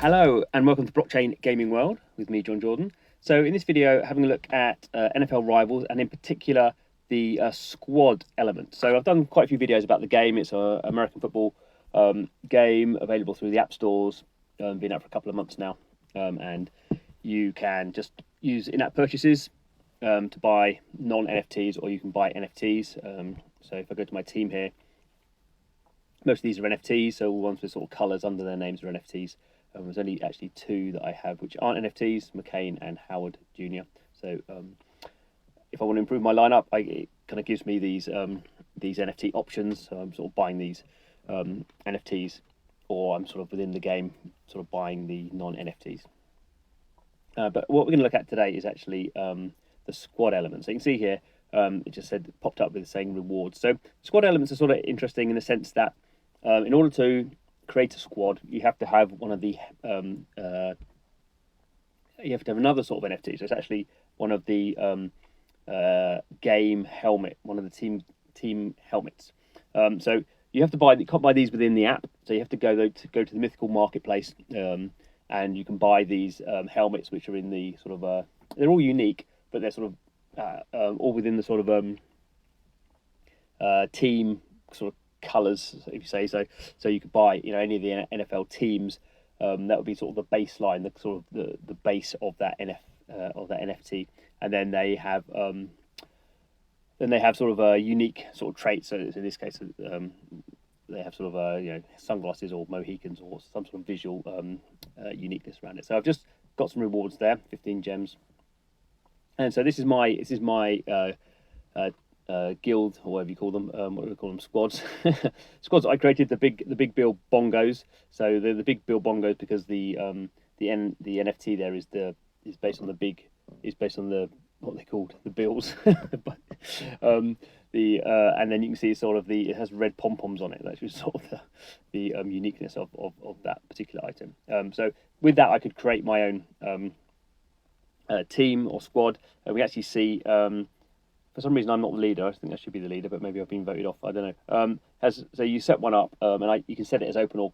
Hello and welcome to Blockchain Gaming World with me, John Jordan. So in this video, having a look at NFL rivals and in particular the squad element. So I've done quite a few videos about the game. It's an American football game available through the app stores, been out for a couple of months now, and you can just use in-app purchases to buy non-NFTs, or you can buy NFTs. So if I go to my team here, most of these are NFTs, so all ones with sort of colours under their names are NFTs. There's only actually two that I have which aren't NFTs, McCain and Howard Jr. So if I want to improve my lineup, it kind of gives me these NFT options. So I'm sort of buying these NFTs, or I'm sort of within the game sort of buying the non-NFTs. But what we're going to look at today is actually the squad element. So you can see here, it just said popped up with saying rewards. So squad elements are sort of interesting in the sense that in order to create a squad, you have to have one of the you have to have another sort of NFT. So it's actually one of the game helmet, one of the team helmets. So you have to buy. You can't buy these within the app. So you have to go to the Mythical Marketplace, and you can buy these helmets, which are in the sort of they're all unique, but they're sort of all within the sort of team sort of colours, if you say so. So you could buy, any of the NFL teams. That would be sort of the baseline, the sort of the base of that NFT, and then they have sort of unique sort of traits. So in this case, they have sort of sunglasses or Mohicans or some sort of visual uniqueness around it. So I've just got some rewards there, 15 gems, and so this is my guild, or whatever you call them. What do we call them? Squads. Squads. I created the big bill bongos. So the big bill bongos because the NFT there is based on the what they called the bills. But and then you can see sort of it has red pom poms on it. That's just sort of the uniqueness of that particular item. So with that, I could create my own team or squad. We actually see. For some reason, I'm not the leader. I think I should be the leader, but maybe I've been voted off. I don't know. So you set one up, and you can set it as open or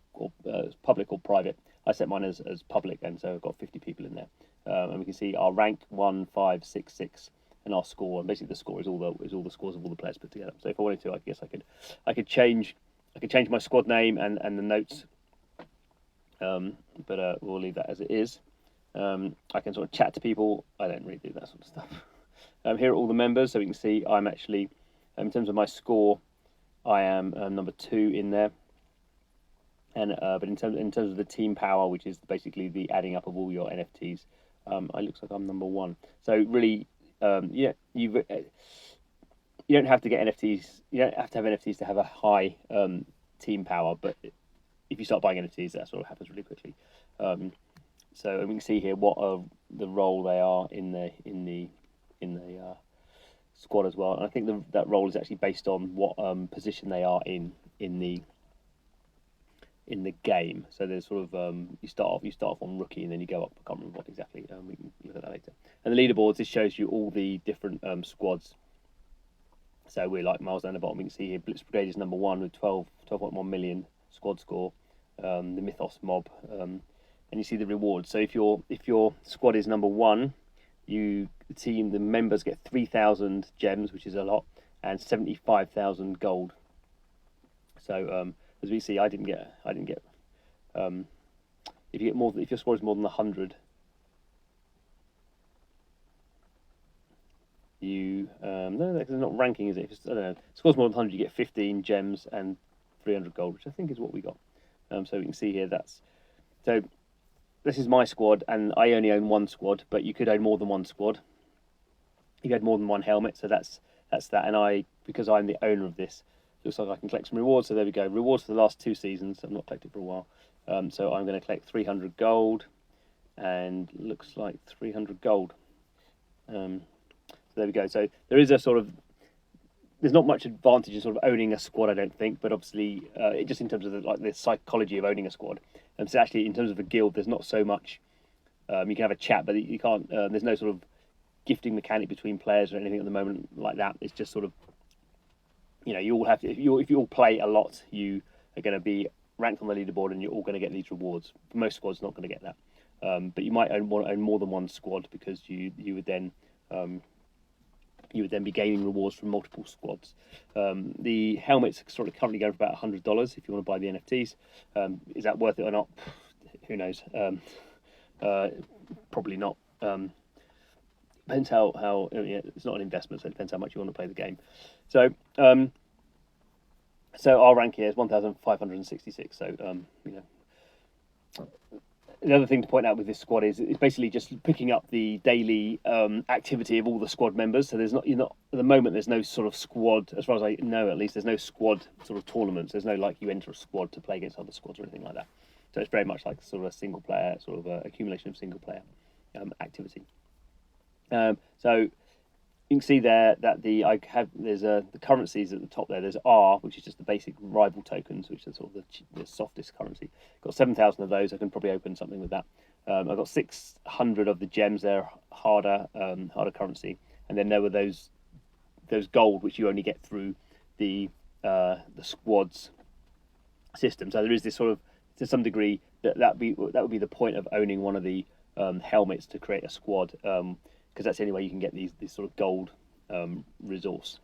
public or private. I set mine as public, and so I've got 50 people in there. And we can see our rank 1, 5, 6, 6, and our score. And basically, the score is all the scores of all the players put together. So if I wanted to, I guess I could change my squad name and the notes. But we'll leave that as it is. I can sort of chat to people. I don't really do that sort of stuff. Here are all the members, so we can see I'm actually, in terms of my score, I am number 2 in there. And but in terms of the team power, which is basically the adding up of all your NFTs, it looks like I'm number 1. So really, you don't have to get NFTs. You don't have to have NFTs to have a high team power, but if you start buying NFTs, that sort of happens really quickly. So we can see here what the role they are in the squad as well, and I think that role is actually based on what position they are in the game. So there's sort of you start off on rookie, and then you go up. I can't remember what exactly. We can look at that later. And the leaderboards, this shows you all the different squads. So we're like miles down the bottom. We can see here Blitz Brigade is number 1 with 12.1 million squad score. The Mythos Mob, and you see the rewards. So if your squad is number 1, the members get 3,000 gems, which is a lot, and 75,000 gold. So as we see, I didn't get. If your score is more than 100, no, that's not ranking, is it? I don't know. Scores more than 100, you get 15 gems and 300 gold, which I think is what we got. So we can see here so. This is my squad, and I only own 1 squad, but you could own more than 1 squad. You had more than 1 helmet, so that's that. And because I'm the owner of this, looks like I can collect some rewards. So there we go. Rewards for the last 2 seasons. I've not collected for a while. So I'm going to collect 300 gold, and looks like 300 gold. So there we go. So there is there's not much advantage in sort of owning a squad, I don't think, but obviously, just in terms of the psychology of owning a squad. So actually, in terms of a guild, there's not so much. You can have a chat, but you can't. There's no sort of gifting mechanic between players or anything at the moment like that. It's just sort of, you all have to. If you all play a lot, you are going to be ranked on the leaderboard, and you're all going to get these rewards. Most squads not going to get that, but you might want to own more than one squad, because you would then be gaining rewards from multiple squads. The helmets are sort of currently going for about $100 if you want to buy the NFTs. Is that worth it or not? Who knows? Probably not. Depends how it's not an investment, so it depends how much you want to play the game. So so our rank here is 1,566. So the other thing to point out with this squad is it's basically just picking up the daily activity of all the squad members. So you're not at the moment. There's no sort of squad, as far as I know, at least. There's no squad sort of tournaments. There's no like you enter a squad to play against other squads or anything like that. So it's very much like sort of a single player, sort of accumulation of single player activity. So you can see there that there's the currencies at the top there. There's R, which is just the basic rival tokens, which is sort of the softest currency. Got 7,000 of those. I can probably open something with that. I've got 600 of the gems. They're harder currency, and then there were those gold, which you only get through the squads system. So there is this sort of, to some degree, that would be the point of owning one of the helmets to create a squad. Because that's the only way you can get these sort of gold resource.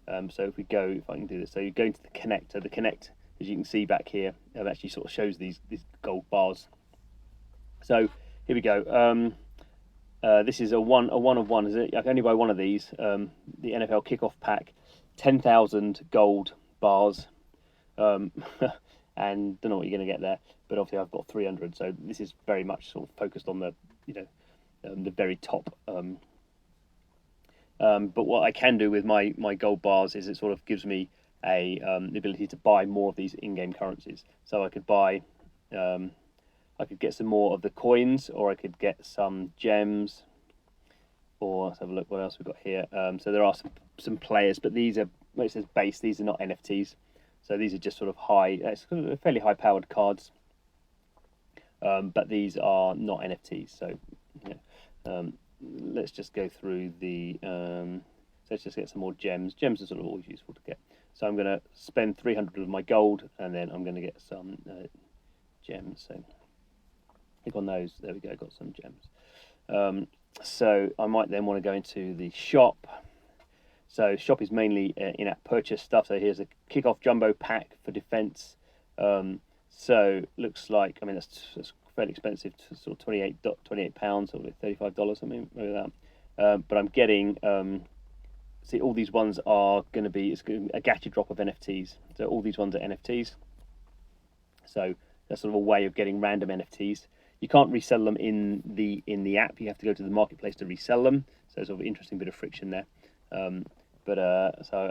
So if I can do this, so you go into the Connect. So the Connect, as you can see back here, actually sort of shows these gold bars. So here we go. This is a one of one. Is it? I can only buy one of these. The NFL Kickoff Pack, 10,000 gold bars, and don't know what you're going to get there. But obviously I've got 300. So this is very much sort of focused on the the very top. But what I can do with my gold bars is it sort of gives me the ability to buy more of these in-game currencies. So I could buy, I could get some more of the coins, or I could get some gems, or let's have a look what else we've got here. So there are some players, but these are, well, it says base, these are not NFTs. So these are just sort of fairly high-powered cards. But these are not NFTs. So let's just go through let's just get some more gems. Gems are sort of always useful to get. So I'm going to spend 300 of my gold, and then I'm going to get some gems. So click on those. There we go, got some gems. So I might then want to go into the shop. So shop is mainly in-app purchase stuff. So here's a Kickoff Jumbo Pack for defense. So looks like, I mean, that's fairly expensive, to sort of £28, or $35, something like that. But I'm getting, see, all these ones are going to be, it's a gacha drop of NFTs. So all these ones are NFTs. So that's sort of a way of getting random NFTs. You can't resell them in the app. You have to go to the marketplace to resell them. So sort of an interesting bit of friction there. So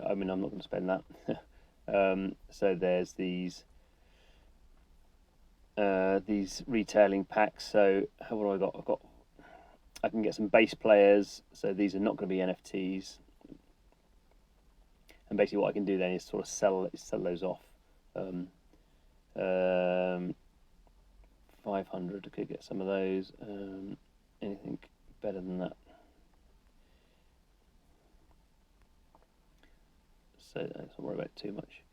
I mean, I'm not going to spend that. So there's these retailing packs. So what have I got? I can get some base players. So these are not going to be NFTs. And basically what I can do then is sort of sell those off. 500, I could get some of those. Anything better than that? So let's not worry about it too much.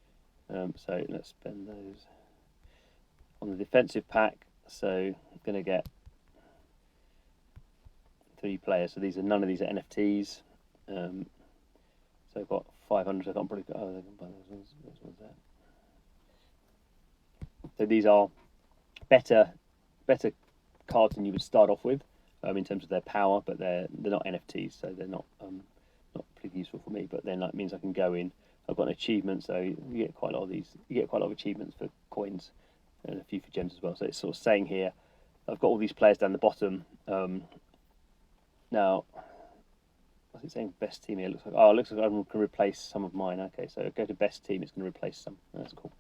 So let's spend those on the defensive pack. So I'm going to get 3 players. So none of these are NFTs. So I've got 500. So I can't probably. Oh, I can buy those ones. Those ones there. So these are better cards than you would start off with in terms of their power, but they're not NFTs, so they're not particularly useful for me. But then that means I can go in. I've got an achievement, so you get quite a lot of these. You get quite a lot of achievements for coins and a few for gems as well. So it's sort of saying here, I've got all these players down the bottom. Now, what's it saying? Best team here. It looks like I can replace some of mine. Okay, so go to best team. It's going to replace some. That's cool.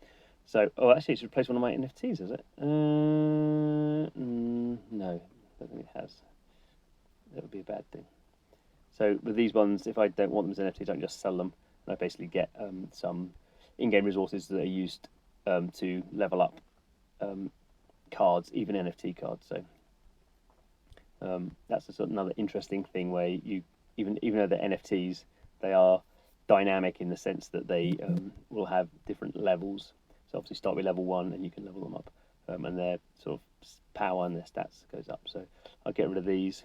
So, actually, it's replaced one of my NFTs, is it? No, I don't think it has. That would be a bad thing. So with these ones, if I don't want them as NFTs, I can just sell them, and I basically get some in-game resources that are used to level up cards, even NFT cards. So that's sort of another interesting thing where you even though they're NFTs, they are dynamic in the sense that they will have different levels. So So obviously start with level 1 and you can level them up, and their sort of power and their stats goes up. So I'll get rid of these,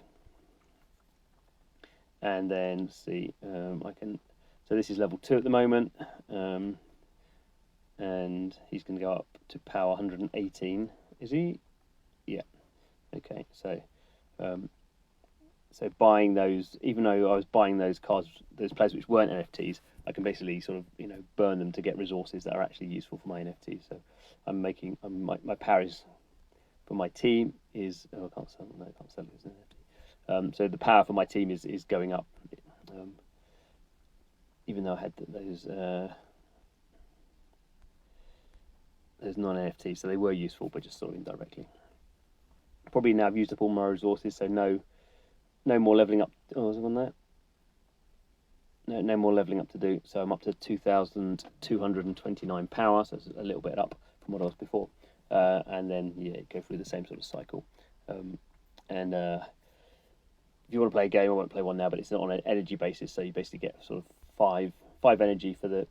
and then see, I can. So this is level 2 at the moment, and he's going to go up to power 118. Is he? Yeah. Okay. So so buying those, even though I was buying those cards, those players which weren't NFTs, I can basically sort of burn them to get resources that are actually useful for my NFTs. So I'm making my power is for my team is I can't sell no I can't sell it as an NFT. So the power for my team is going up, even though I had those non-NFTs, so they were useful, but just sort of indirectly. Probably now I've used up all my resources, so no more leveling up. Oh, was it on that? No more leveling up to do. So I'm up to 2,229 power, so it's a little bit up from what I was before. And then go through the same sort of cycle. And if you want to play a game, I won't play one now, but it's not on an energy basis. So you basically get sort of five energy for the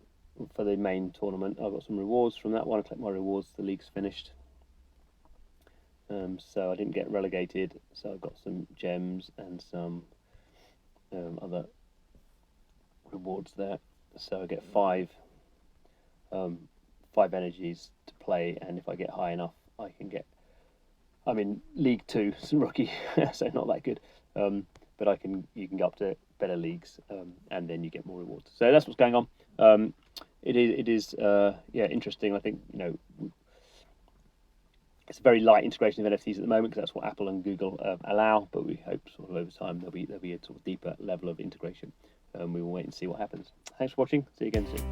main tournament. I've got some rewards from that one. I collect my rewards. The league's finished. So I didn't get relegated, so I've got some gems and some other rewards there. So I get five energies to play, and if I get high enough, I can get. I'm in League 2, some rookie, so not that good. But you can go up to better leagues, and then you get more rewards. So that's what's going on. It is interesting. I think it's a very light integration of NFTs at the moment because that's what Apple and Google allow. But we hope sort of over time there'll be a sort of deeper level of integration. We will wait and see what happens. Thanks for watching. See you again soon.